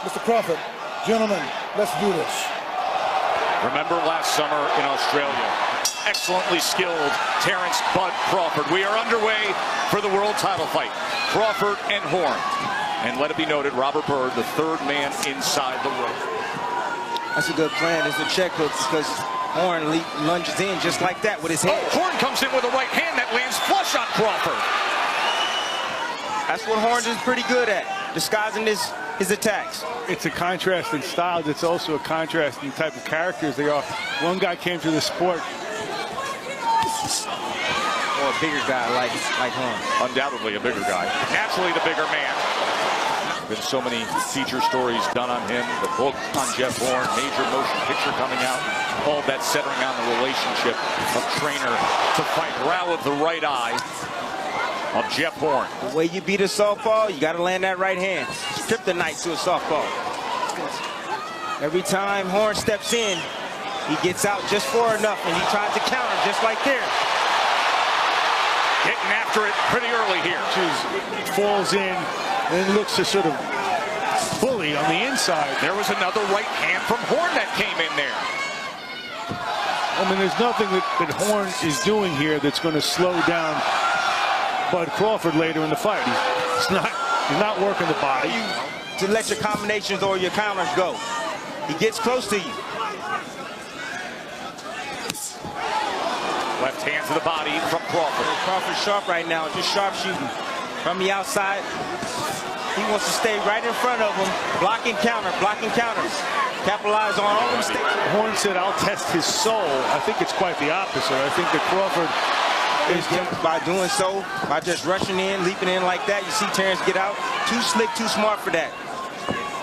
Mr. Crawford, gentlemen, let's do this. Remember last summer in Australia, excellently skilled Terence "Bud" Crawford. We are underway for the world title fight, Crawford and Horn. And let it be noted, Robert Byrd, the third man inside the ring. That's a good plan. It's a check hook because Horn lunges in just like that with his head. Oh, Horn comes in with a right hand that lands flush on Crawford. That's what Horn is pretty good at, disguising his attacks. It's a contrast in styles. It's also a contrast in type of characters they are. One guy came to the sport. Or a bigger guy like Horn. Undoubtedly a bigger guy. Naturally the bigger man. Been so many feature stories done on him. The book on Jeff Horn, major motion picture coming out. All that centering on the relationship of trainer to fight. Brow of the right eye of Jeff Horn. The way you beat a softball, you got to land that right hand. Kryptonite to a softball. Every time Horn steps in, he gets out just far enough, and he tries to counter just like there. Getting after it pretty early here. Falls in and looks to sort of bully on the inside. There was another right hand from Horn that came in there. I mean, there's nothing that Horn is doing here that's going to slow down Bud Crawford later in the fight. He's not working the body. To let your combinations or your counters go. He gets close to you. Left hand to the body from Crawford. Crawford's sharp right now, just sharp shooting. From the outside, he wants to stay right in front of him. Blocking counter, blocking counters. Capitalize on all the mistakes. Horn said, "I'll test his soul." I think it's quite the opposite. I think that Crawford is by doing so, by just rushing in, leaping in like that. You see Terence get out. Too slick, too smart for that.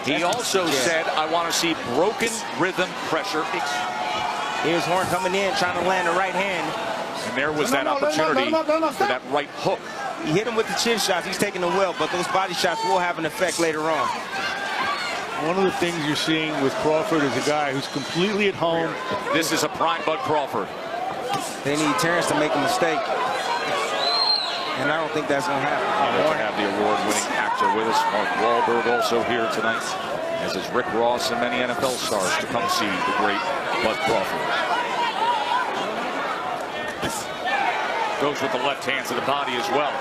He also said, "I want to see broken rhythm pressure." Here's Horn coming in, trying to land the right hand. And there was that opportunity for that right hook. He hit him with the chin shots. He's taking them well, but those body shots will have an effect later on. One of the things you're seeing with Crawford is a guy who's completely at home. This is a prime Bud Crawford. They need Terence to make a mistake. And I don't think that's going to happen. Honored to have the award-winning actor with us. Mark Wahlberg also here tonight, as is Rick Ross and many NFL stars to come see the great Bud Crawford. Goes with the left hand to the body as well.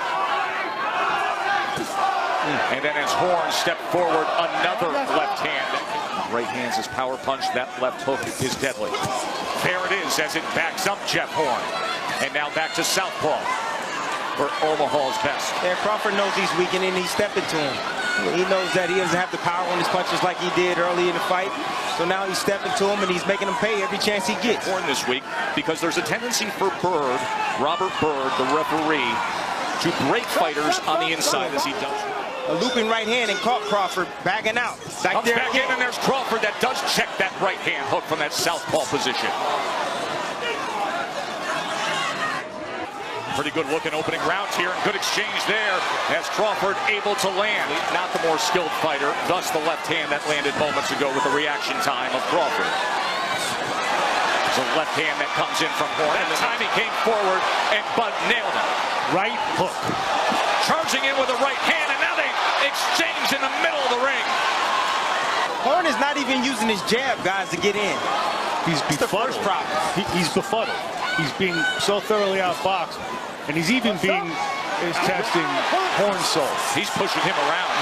And then as Horn stepped forward, another left hand. Right hand's his power punch. That left hook is deadly. There it is as it backs up Jeff Horn. And now back to southpaw for Omaha's best. Yeah, Crawford knows he's weakening. He's stepping to him. He knows that he doesn't have the power on his punches like he did early in the fight. So now he's stepping to him and he's making him pay every chance he gets. Horn this week because there's a tendency for Byrd, Robert Byrd, the referee, to break fighters on the inside as he does. A looping right hand and caught Crawford backing out. Comes back in and there's Crawford that does check that right hand hook from that southpaw position. Pretty good looking opening rounds here and good exchange there as Crawford able to land. Not the more skilled fighter, thus the left hand that landed moments ago with the reaction time of Crawford. It's a left hand that comes in from Horn. That time he came forward and Bud nailed him. Right hook. Charging in with a right hand and now they exchange in the middle of the ring. Horn is not even using his jab, guys, to get in. He's befuddled. He's befuddled. He's being so thoroughly outboxed. And he's even testing Horn's soul. He's pushing him around.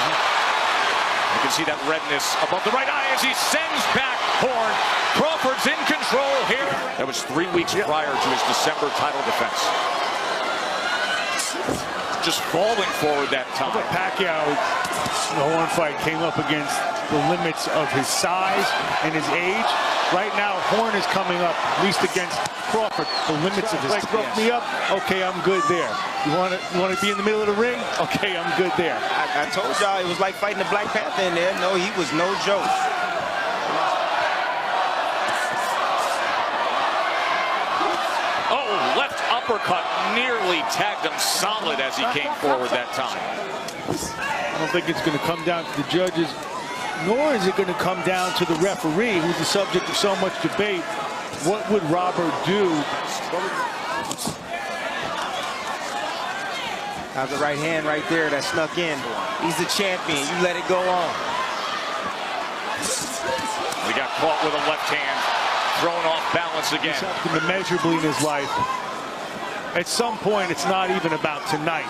You can see that redness above the right eye as he sends back Horn. Crawford's in control here. That was 3 weeks prior to his December title defense. Just falling forward that time. Pacquiao, the Horn fight, came up against the limits of his size and his age. Right now, Horn is coming up, at least against Crawford, the limits of his age. Broke me up, okay, I'm good there. You want to be in the middle of the ring? Okay, I'm good there. I told y'all it was like fighting the Black Panther in there. No, he was no joke. Oh, left uppercut nearly tagged him solid as he came forward that time. I don't think it's going to come down to the judges, nor is it going to come down to the referee, who's the subject of so much debate. What would Robert do? How's the right hand right there that snuck in? He's the champion. You let it go on. caught with a left hand, thrown off balance again. He's something immeasurably in his life. At some point, it's not even about tonight.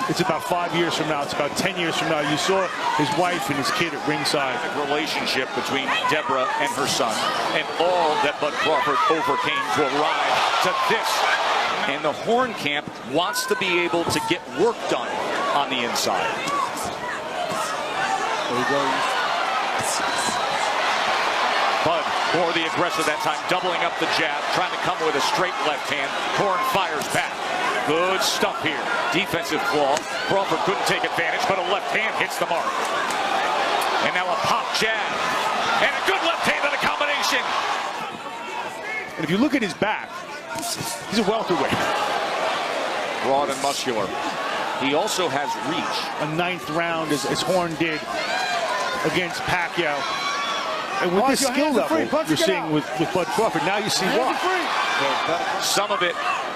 It's about 5 years from now. It's about 10 years from now. You saw his wife and his kid at ringside. Relationship between Deborah and her son, and all that Bud Crawford overcame to arrive to this. And the Horn camp wants to be able to get work done on the inside. There he goes. Bud, more the aggressor that time, doubling up the jab, trying to come with a straight left hand. Horn fires back. Good stuff here. Defensive flaw. Crawford couldn't take advantage, but a left hand hits the mark. And now a pop jab. And a good left hand to the combination. And if you look at his back, he's a welterweight. Broad and muscular. He also has reach. A 9th round, as Horn did against Pacquiao. And with this skill level you're seeing with Bud Crawford, now you see why. Some of it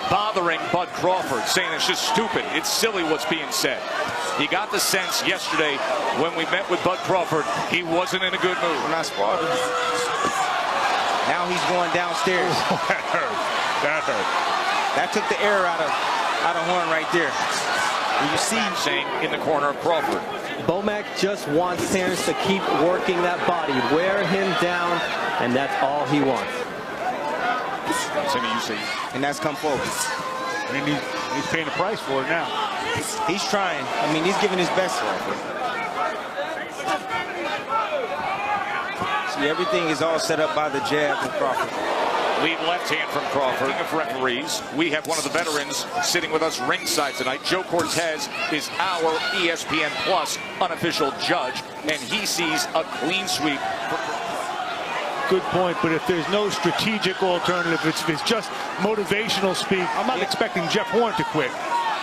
bothering Bud Crawford, saying it's just stupid. It's silly what's being said. He got the sense yesterday when we met with Bud Crawford, he wasn't in a good mood. We're not sparring. Now he's going downstairs. That hurt. That hurt. That took the air out of Horn right there. And you see saying in the corner of Crawford. Bomac just wants Terence to keep working that body, wear him down, and that's all he wants. And that's come forward. And he's paying the price for it now. He's trying. I mean, he's giving his best. See, everything is all set up by the jab from Crawford. Lead left hand from Crawford. Of referees, we have one of the veterans sitting with us ringside tonight. Joe Cortez is our ESPN Plus unofficial judge, and he sees a clean sweep. Good point, but if there's no strategic alternative, if it's just motivational speak, I'm not expecting Jeff Horn to quit,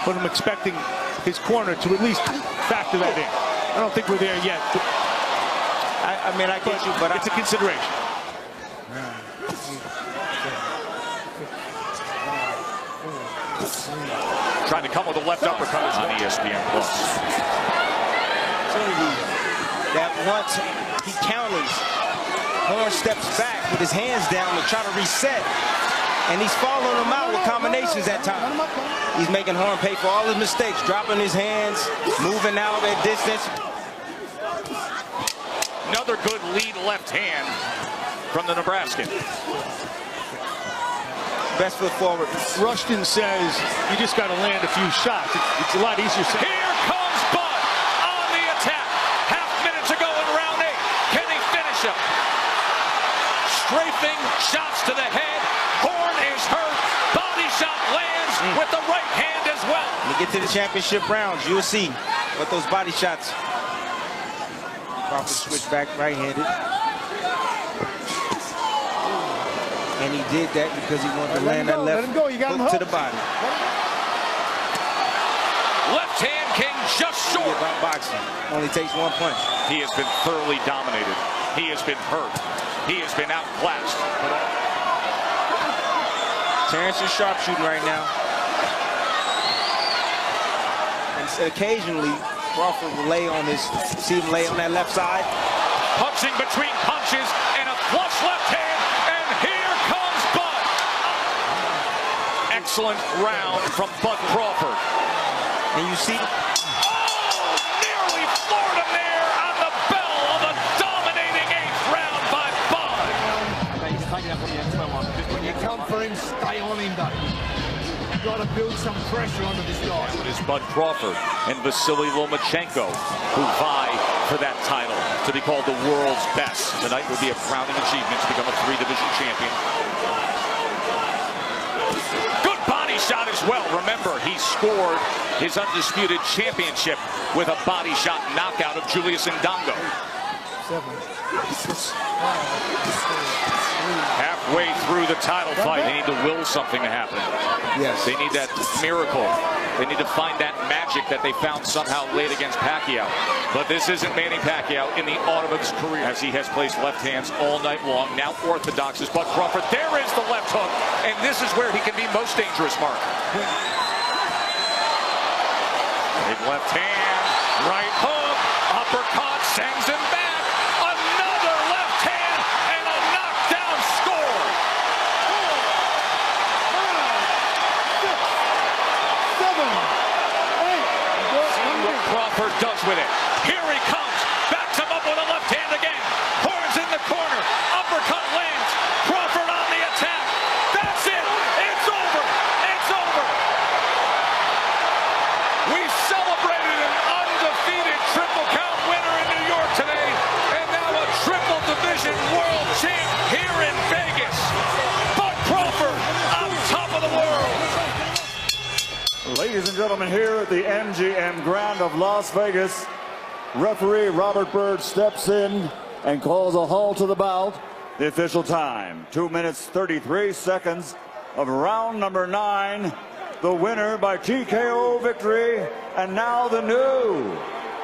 but I'm expecting his corner to at least factor that in. I don't think we're there yet. I mean, I get you, but it's a consideration. Trying to come with a left uppercut on ESPN Plus. That once he counters, Horn steps back with his hands down to try to reset. And he's following him out with combinations that time. He's making Horn pay for all his mistakes, dropping his hands, moving out at distance. Another good lead left hand from the Nebraskan. Best foot forward. Rushton says you just got to land a few shots. It's a lot easier. Here comes Bud on the attack. Half minute to go in round 8. Can he finish him? Strafing shots to the head. Horn is hurt. Body shot lands with the right hand as well. When we get to the championship rounds, you'll see what those body shots. Crawford switch back right-handed. And he did that because he wanted to land that left hook to the body. Left hand king just short. About boxing. Only takes one punch. He has been thoroughly dominated. He has been hurt. He has been outclassed. Terence is sharpshooting right now. And occasionally, Crawford will lay on his, see him lay on that left side. Punching between punches and a flush left hand. Excellent round from Bud Crawford. And you see, nearly floored him there on the bell of a dominating 8th round by Bud. When you come for him, stay on him, though. You've got to build some pressure onto this guy. It is Bud Crawford and Vasily Lomachenko who vie for that title to be called the world's best. Tonight would be a crowning achievement to become a 3-division champion. Shot as well. Remember, he scored his undisputed championship with a body shot knockout of Julius Ndongo. Halfway through the title fight, they need to will something to happen. Yes. They need that miracle. They need to find that magic that they found somehow late against Pacquiao. But this isn't Manny Pacquiao in the autumn of his career, as he has placed left hands all night long. Now orthodox is Bud Crawford. There is the left hook, and this is where he can be most dangerous, Mark. Big left hand, right hook, uppercut, sends him back. Another left hand, and a and gentlemen, here at the MGM Grand of Las Vegas, referee Robert Byrd steps in and calls a halt to the bout. The official time, 2 minutes 33 seconds of round number 9. The winner by TKO victory, and now the new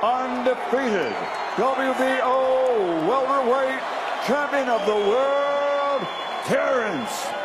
undefeated WBO welterweight champion of the world, Terence